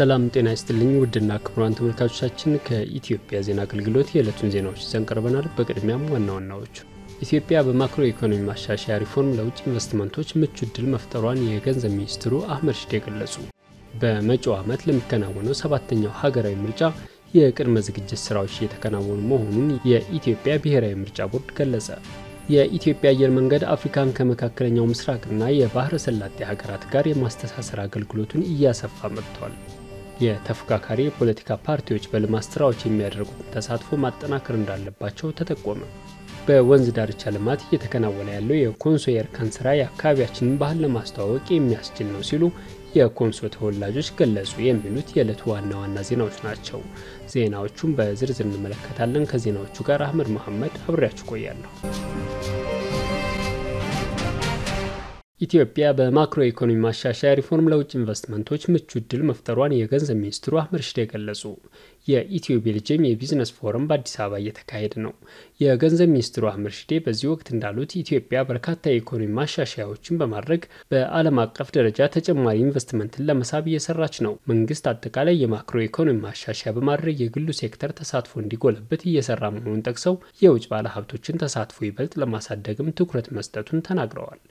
ሰላም ጤና ይስጥልኝ ውድና ክቡራን ተመልካቾቻችን ከኢትዮጵያ ዜና አገልግሎት የዕለቱን ዜናዎች ይዘን ቀርበናል። በቅድሚያም ዋናዎቹ ኢትዮጵያ በማክሮ ኢኮኖሚ ማሻሻያ ሪፎርም ለውጭ ኢንቨስትመንቶች ምቹ ዕድል መፍጠሯን የገንዘብ ሚኒስትሩ አህመድ ሺዴ ገለጹ። በመጪው ዓመት ለሚከናወነው ሰባተኛው ሀገራዊ ምርጫ የቅድመ ዝግጅት ስራዎች እየተከናወኑ መሆኑን የኢትዮጵያ ብሔራዊ ምርጫ ቦርድ ገለጸ። የኢትዮጵያ አየር መንገድ አፍሪካን ከመካከለኛው ምስራቅና የባህረ ሰላጤ ሀገራት ጋር የማስተሳሰር አገልግሎቱን እያሰፋ መጥቷል። የተፎካካሪ የፖለቲካ ፓርቲዎች በልማት ስራዎች የሚያደርጉት ተሳትፎ ማጠናከር እንዳለባቸው ተጠቆመ። በወንዝ ዳርቻ ልማት እየተከናወነ ያለው የኮንሶ የእርከን ስራ የአካባቢያችንን ባህል ለማስተዋወቅ የሚያስችል ነው ሲሉ የኮንሶ ተወላጆች ገለጹ። የሚሉት የዕለቱ ዋና ዋና ዜናዎች ናቸው። ዜናዎቹን በዝርዝር እንመለከታለን። ከዜናዎቹ ጋር አህመድ መሐመድ አብሬያችሁ ቆያለሁ። ኢትዮጵያ በማክሮ ኢኮኖሚ ማሻሻያ ሪፎርም ለውጭ ኢንቨስትመንቶች ምቹ ዕድል መፍጠሯን የገንዘብ ሚኒስትሩ አህመድ ሺዴ ገለጹ። የኢትዮ ቤልጅየም የቢዝነስ ፎረም በአዲስ አበባ እየተካሄደ ነው። የገንዘብ ሚኒስትሩ አህመድ ሺዴ በዚህ ወቅት እንዳሉት ኢትዮጵያ በርካታ የኢኮኖሚ ማሻሻያዎችን በማድረግ በዓለም አቀፍ ደረጃ ተጨማሪ ኢንቨስትመንትን ለመሳብ እየሰራች ነው። መንግስት አጠቃላይ የማክሮ ኢኮኖሚ ማሻሻያ በማድረግ የግሉ ሴክተር ተሳትፎ እንዲጎለበት እየሰራ መሆኑን ጠቅሰው የውጭ ባለሀብቶችን ተሳትፎ ይበልጥ ለማሳደግም ትኩረት መስጠቱን ተናግረዋል።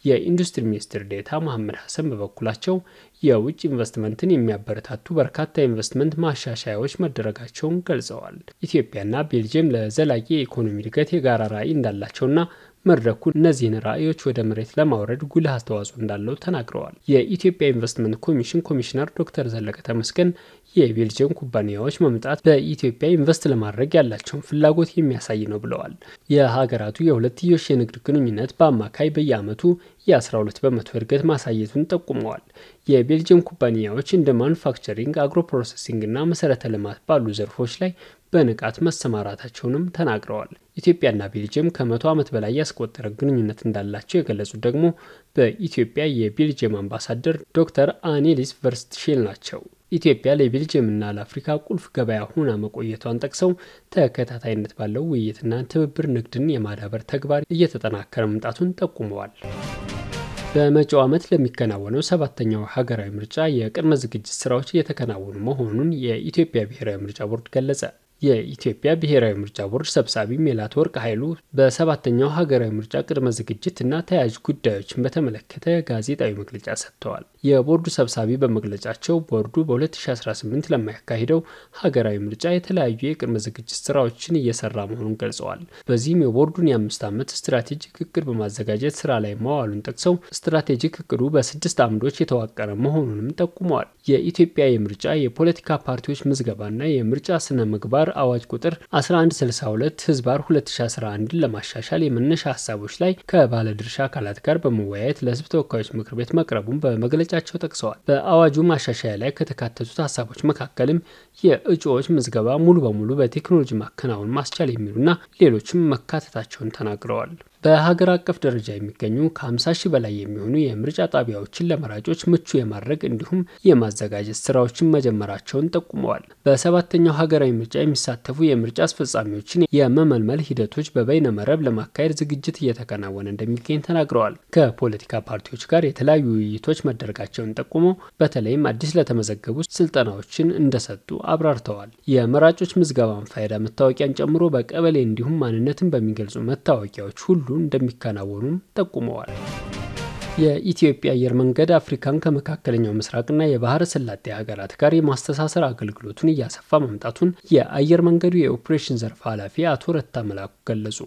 የኢንዱስትሪ ሚኒስትር ዴኤታ መሐመድ ሐሰን በበኩላቸው የውጭ ኢንቨስትመንትን የሚያበረታቱ በርካታ ኢንቨስትመንት ማሻሻያዎች መደረጋቸውን ገልጸዋል። ኢትዮጵያና ቤልጅየም ለዘላቂ የኢኮኖሚ እድገት የጋራ ራዕይ እንዳላቸውና መድረኩ እነዚህን ራዕዮች ወደ መሬት ለማውረድ ጉልህ አስተዋጽኦ እንዳለው ተናግረዋል። የኢትዮጵያ ኢንቨስትመንት ኮሚሽን ኮሚሽነር ዶክተር ዘለቀ ተመስገን የቤልጅየም ኩባንያዎች መምጣት በኢትዮጵያ ኢንቨስት ለማድረግ ያላቸውን ፍላጎት የሚያሳይ ነው ብለዋል። የሀገራቱ የሁለትዮሽ የንግድ ግንኙነት በአማካይ በየዓመቱ የ12 በመቶ እድገት ማሳየቱን ጠቁመዋል። የቤልጅየም ኩባንያዎች እንደ ማኑፋክቸሪንግ፣ አግሮ ፕሮሰሲንግ እና መሰረተ ልማት ባሉ ዘርፎች ላይ በንቃት መሰማራታቸውንም ተናግረዋል። ኢትዮጵያና ቤልጅየም ከ100 ዓመት በላይ ያስቆጠረ ግንኙነት እንዳላቸው የገለጹት ደግሞ በኢትዮጵያ የቤልጅየም አምባሳደር ዶክተር አኔሊስ ቨርስትሼል ናቸው። ኢትዮጵያ ለቤልጅየምና ለአፍሪካ ቁልፍ ገበያ ሆና መቆየቷን ጠቅሰው ተከታታይነት ባለው ውይይትና ትብብር ንግድን የማዳበር ተግባር እየተጠናከረ መምጣቱን ጠቁመዋል። በመጪው ዓመት ለሚከናወነው ሰባተኛው ሀገራዊ ምርጫ የቅድመ ዝግጅት ስራዎች እየተከናወኑ መሆኑን የኢትዮጵያ ብሔራዊ ምርጫ ቦርድ ገለጸ። የኢትዮጵያ ብሔራዊ ምርጫ ቦርድ ሰብሳቢ ሜላትወርቅ ኃይሉ በሰባተኛው ሀገራዊ ምርጫ ቅድመ ዝግጅትና ተያያዥ ጉዳዮችን በተመለከተ ጋዜጣዊ መግለጫ ሰጥተዋል። የቦርዱ ሰብሳቢ በመግለጫቸው ቦርዱ በ2018 ለማያካሂደው ሀገራዊ ምርጫ የተለያዩ የቅድመ ዝግጅት ስራዎችን እየሰራ መሆኑን ገልጸዋል። በዚህም የቦርዱን የ5 ዓመት ስትራቴጂክ እቅድ በማዘጋጀት ስራ ላይ መዋሉን ጠቅሰው ስትራቴጂክ እቅዱ በ6 አምዶች የተዋቀረ መሆኑንም ጠቁመዋል። የኢትዮጵያ የምርጫ የፖለቲካ ፓርቲዎች ምዝገባና የምርጫ ስነ ምግባር አዋጅ ቁጥር 1162 ህዝባር 2011 ለማሻሻል የመነሻ ሐሳቦች ላይ ከባለድርሻ አካላት ጋር በመወያየት ለህዝብ ተወካዮች ምክር ቤት መቅረቡን በመግለጫቸው ጠቅሰዋል። በአዋጁ ማሻሻያ ላይ ከተካተቱት ሐሳቦች መካከልም የእጩዎች ምዝገባ ሙሉ በሙሉ በቴክኖሎጂ ማከናወን ማስቻል የሚሉና ሌሎችም መካተታቸውን ተናግረዋል። በሀገር አቀፍ ደረጃ የሚገኙ ከ50 ሺህ በላይ የሚሆኑ የምርጫ ጣቢያዎችን ለመራጮች ምቹ የማድረግ እንዲሁም የማዘጋጀት ስራዎችን መጀመራቸውን ጠቁመዋል። በሰባተኛው ሀገራዊ ምርጫ የሚሳተፉ የምርጫ አስፈጻሚዎችን የመመልመል ሂደቶች በበይነ መረብ ለማካሄድ ዝግጅት እየተከናወነ እንደሚገኝ ተናግረዋል። ከፖለቲካ ፓርቲዎች ጋር የተለያዩ ውይይቶች መደረጋቸውን ጠቁመው በተለይም አዲስ ለተመዘገቡ ስልጠናዎችን እንደሰጡ አብራርተዋል። የመራጮች ምዝገባን ፋይዳ መታወቂያን ጨምሮ በቀበሌ እንዲሁም ማንነትን በሚገልጹ መታወቂያዎች ሁሉ እንደሚከናወኑም ጠቁመዋል። የኢትዮጵያ አየር መንገድ አፍሪካን ከመካከለኛው ምስራቅና የባህረ ሰላጤ ሀገራት ጋር የማስተሳሰር አገልግሎቱን እያሰፋ መምጣቱን የአየር መንገዱ የኦፕሬሽን ዘርፍ ኃላፊ አቶ ረታ መላኩ ገለጹ።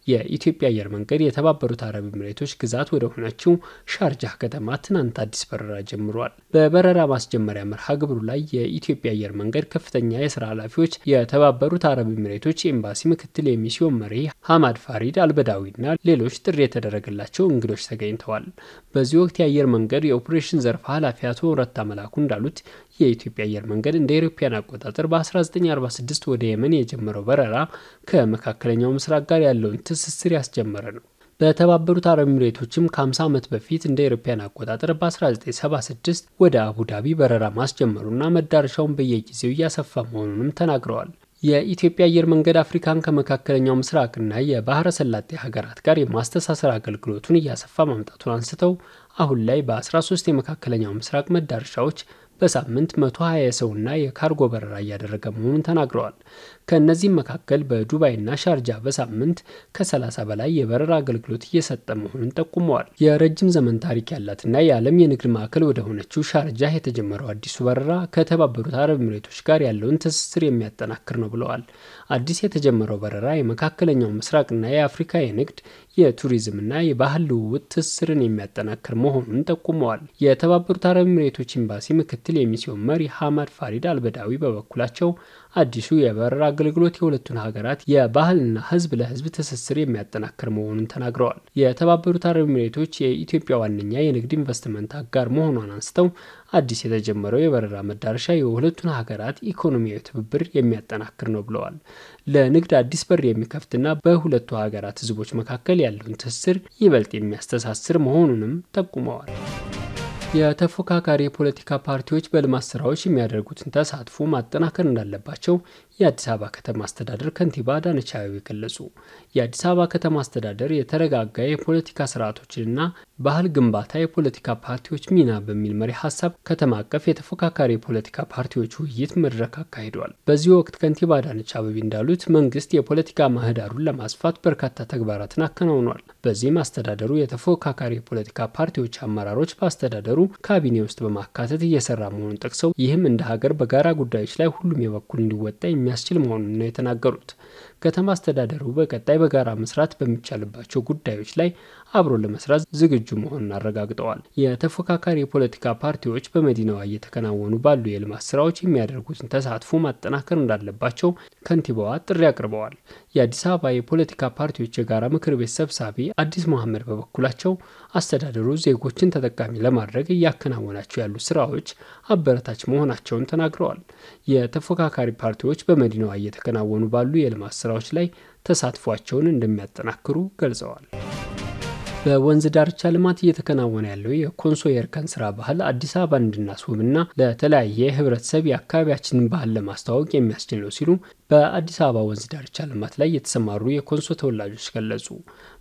የኢትዮጵያ አየር መንገድ የተባበሩት አረብ ኤሚሬቶች ግዛት ወደ ሆነችው ሻርጃህ ከተማ ትናንት አዲስ በረራ ጀምሯል። በበረራ ማስጀመሪያ መርሃ ግብሩ ላይ የኢትዮጵያ አየር መንገድ ከፍተኛ የስራ ኃላፊዎች፣ የተባበሩት አረብ ኤሚሬቶች ኤምባሲ ምክትል የሚስዮን መሪ ሐማድ ፋሪድ አልበዳዊና ሌሎች ጥሪ የተደረገላቸው እንግዶች ተገኝተዋል። በዚህ ወቅት የአየር መንገድ የኦፕሬሽን ዘርፍ ኃላፊ አቶ ረታ መላኩ እንዳሉት የኢትዮጵያ አየር መንገድ እንደ አውሮፓውያን አቆጣጠር በ1946 ወደ የመን የጀመረው በረራ ከመካከለኛው ምስራቅ ጋር ያለውን ትስስር ያስጀመረ ነው። በተባበሩት አረብ ኤሚሬቶችም ከ50 ዓመት በፊት እንደ አውሮፓውያን አቆጣጠር በ1976 ወደ አቡዳቢ በረራ ማስጀመሩና መዳረሻውን በየጊዜው እያሰፋ መሆኑንም ተናግረዋል። የኢትዮጵያ አየር መንገድ አፍሪካን ከመካከለኛው ምስራቅና የባህረ ሰላጤ ሀገራት ጋር የማስተሳሰር አገልግሎቱን እያሰፋ ማምጣቱን አንስተው አሁን ላይ በ13 የመካከለኛው ምስራቅ መዳረሻዎች በሳምንት 120 የሰውና የካርጎ በረራ እያደረገ መሆኑን ተናግረዋል። ከእነዚህም መካከል በዱባይና ሻርጃ በሳምንት ከ30 በላይ የበረራ አገልግሎት እየሰጠ መሆኑን ጠቁመዋል። የረጅም ዘመን ታሪክ ያላትና የዓለም የንግድ ማዕከል ወደ ሆነችው ሻርጃ የተጀመረው አዲሱ በረራ ከተባበሩት አረብ ኤሚሬቶች ጋር ያለውን ትስስር የሚያጠናክር ነው ብለዋል። አዲስ የተጀመረው በረራ የመካከለኛው ምስራቅና የአፍሪካ የንግድ የቱሪዝምና የባህል ልውውጥ ትስስርን የሚያጠናክር መሆኑን ጠቁመዋል። የተባበሩት አረብ ኤሚሬቶች ኤምባሲ ምክትል የሚስዮን መሪ ሐማድ ፋሪድ አልበዳዊ በበኩላቸው አዲሱ የበረራ አገልግሎት የሁለቱን ሀገራት የባህልና ሕዝብ ለሕዝብ ትስስር የሚያጠናክር መሆኑን ተናግረዋል። የተባበሩት አረብ ኤሚሬቶች የኢትዮጵያ ዋነኛ የንግድ ኢንቨስትመንት አጋር መሆኗን አንስተው አዲስ የተጀመረው የበረራ መዳረሻ የሁለቱን ሀገራት ኢኮኖሚያዊ ትብብር የሚያጠናክር ነው ብለዋል። ለንግድ አዲስ በር የሚከፍትና በሁለቱ ሀገራት ሕዝቦች መካከል ያለውን ትስስር ይበልጥ የሚያስተሳስር መሆኑንም ጠቁመዋል። የተፎካካሪ የፖለቲካ ፓርቲዎች በልማት ስራዎች የሚያደርጉትን ተሳትፎ ማጠናከር እንዳለባቸው የአዲስ አበባ ከተማ አስተዳደር ከንቲባ አዳነች አቤቤ ገለጹ። የአዲስ አበባ ከተማ አስተዳደር የተረጋጋ የፖለቲካ ስርዓቶችንና ባህል ግንባታ የፖለቲካ ፓርቲዎች ሚና በሚል መሪ ሀሳብ ከተማ አቀፍ የተፎካካሪ የፖለቲካ ፓርቲዎች ውይይት መድረክ አካሂደዋል። በዚህ ወቅት ከንቲባ አዳነች አቤቤ እንዳሉት መንግስት የፖለቲካ ምህዳሩን ለማስፋት በርካታ ተግባራትን አከናውኗል። በዚህም አስተዳደሩ የተፎካካሪ የፖለቲካ ፓርቲዎች አመራሮች በአስተዳደሩ ካቢኔ ውስጥ በማካተት እየሰራ መሆኑን ጠቅሰው ይህም እንደ ሀገር በጋራ ጉዳዮች ላይ ሁሉም የበኩል እንዲወጣ የሚያስችል መሆኑን ነው የተናገሩት። ከተማ አስተዳደሩ በቀጣይ በጋራ መስራት በሚቻልባቸው ጉዳዮች ላይ አብሮ ለመስራት ዝግጁ መሆኑን አረጋግጠዋል። የተፎካካሪ የፖለቲካ ፓርቲዎች በመዲናዋ እየተከናወኑ ባሉ የልማት ስራዎች የሚያደርጉትን ተሳትፎ ማጠናከር እንዳለባቸው ከንቲባዋ ጥሪ አቅርበዋል። የአዲስ አበባ የፖለቲካ ፓርቲዎች የጋራ ምክር ቤት ሰብሳቢ አዲስ መሐመድ በበኩላቸው አስተዳደሩ ዜጎችን ተጠቃሚ ለማድረግ እያከናወናቸው ያሉ ስራዎች አበረታች መሆናቸውን ተናግረዋል። የተፎካካሪ ፓርቲዎች በመዲናዋ እየተከናወኑ ባሉ የልማት ስራዎች ላይ ተሳትፏቸውን እንደሚያጠናክሩ ገልጸዋል። በወንዝ ዳርቻ ልማት እየተከናወነ ያለው የኮንሶ የእርከን ስራ ባህል አዲስ አበባ እንድናስውብና ለተለያየ ህብረተሰብ የአካባቢያችንን ባህል ለማስተዋወቅ የሚያስችል ነው ሲሉ በአዲስ አበባ ወንዝ ዳርቻ ልማት ላይ የተሰማሩ የኮንሶ ተወላጆች ገለጹ።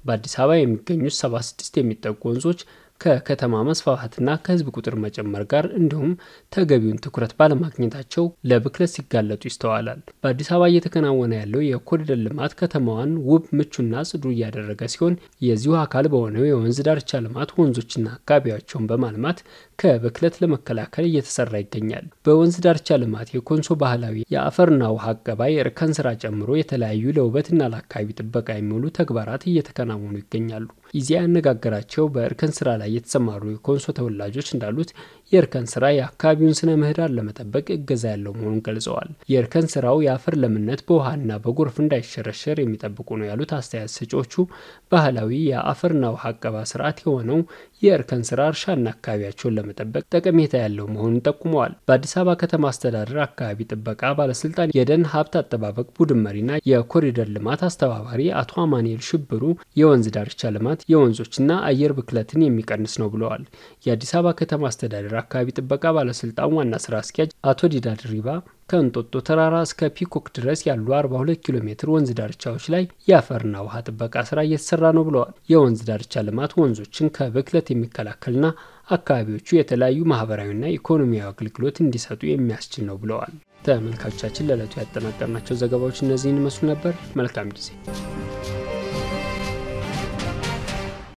በአዲስ አበባ የሚገኙት 76 የሚጠጉ ወንዞች ከከተማ መስፋፋትና ከህዝብ ቁጥር መጨመር ጋር እንዲሁም ተገቢውን ትኩረት ባለማግኘታቸው ለብክለት ሲጋለጡ ይስተዋላል። በአዲስ አበባ እየተከናወነ ያለው የኮሪደር ልማት ከተማዋን ውብ፣ ምቹና ጽዱ እያደረገ ሲሆን የዚሁ አካል በሆነው የወንዝ ዳርቻ ልማት ወንዞችና አካባቢያቸውን በማልማት ከብክለት ለመከላከል እየተሰራ ይገኛል። በወንዝ ዳርቻ ልማት የኮንሶ ባህላዊ የአፈርና ውሃ አቀባ የእርከን ስራ ጨምሮ የተለያዩ ለውበትና ለአካባቢ ጥበቃ የሚውሉ ተግባራት እየተከናወኑ ይገኛሉ። ኢዜአ ያነጋገራቸው በእርከን ስራ ላይ የተሰማሩ የኮንሶ ተወላጆች እንዳሉት የእርከን ስራ የአካባቢውን ስነ ምህዳር ለመጠበቅ እገዛ ያለው መሆኑን ገልጸዋል። የእርከን ስራው የአፈር ለምነት በውሃና በጎርፍ እንዳይሸረሸር የሚጠብቁ ነው ያሉት አስተያየት ሰጪዎቹ ባህላዊ የአፈርና ውሃ አቀባ ስርዓት የሆነው የእርከን ስራ እርሻና አካባቢያቸውን ለመጠበቅ ጠቀሜታ ያለው መሆኑን ጠቁመዋል። በአዲስ አበባ ከተማ አስተዳደር አካባቢ ጥበቃ ባለስልጣን የደን ሀብት አጠባበቅ ቡድን መሪና የኮሪደር ልማት አስተባባሪ አቶ አማኑኤል ሽብሩ የወንዝ ዳርቻ ልማት የወንዞችና አየር ብክለትን የሚቀንስ ነው ብለዋል። የአዲስ አበባ ከተማ አስተዳደር አካባቢ ጥበቃ ባለስልጣን ዋና ስራ አስኪያጅ አቶ ዲዳ ድሪባ ከእንጦጦ ተራራ እስከ ፒኮክ ድረስ ያሉ 42 ኪሎ ሜትር ወንዝ ዳርቻዎች ላይ የአፈርና ውሃ ጥበቃ ስራ እየተሰራ ነው ብለዋል። የወንዝ ዳርቻ ልማት ወንዞችን ከብክለት የሚከላከልና አካባቢዎቹ የተለያዩ ማህበራዊና ኢኮኖሚያዊ አገልግሎት እንዲሰጡ የሚያስችል ነው ብለዋል። ተመልካቾቻችን ለዕለቱ ያጠናቀርናቸው ዘገባዎች እነዚህን ይመስሉ ነበር። መልካም ጊዜ።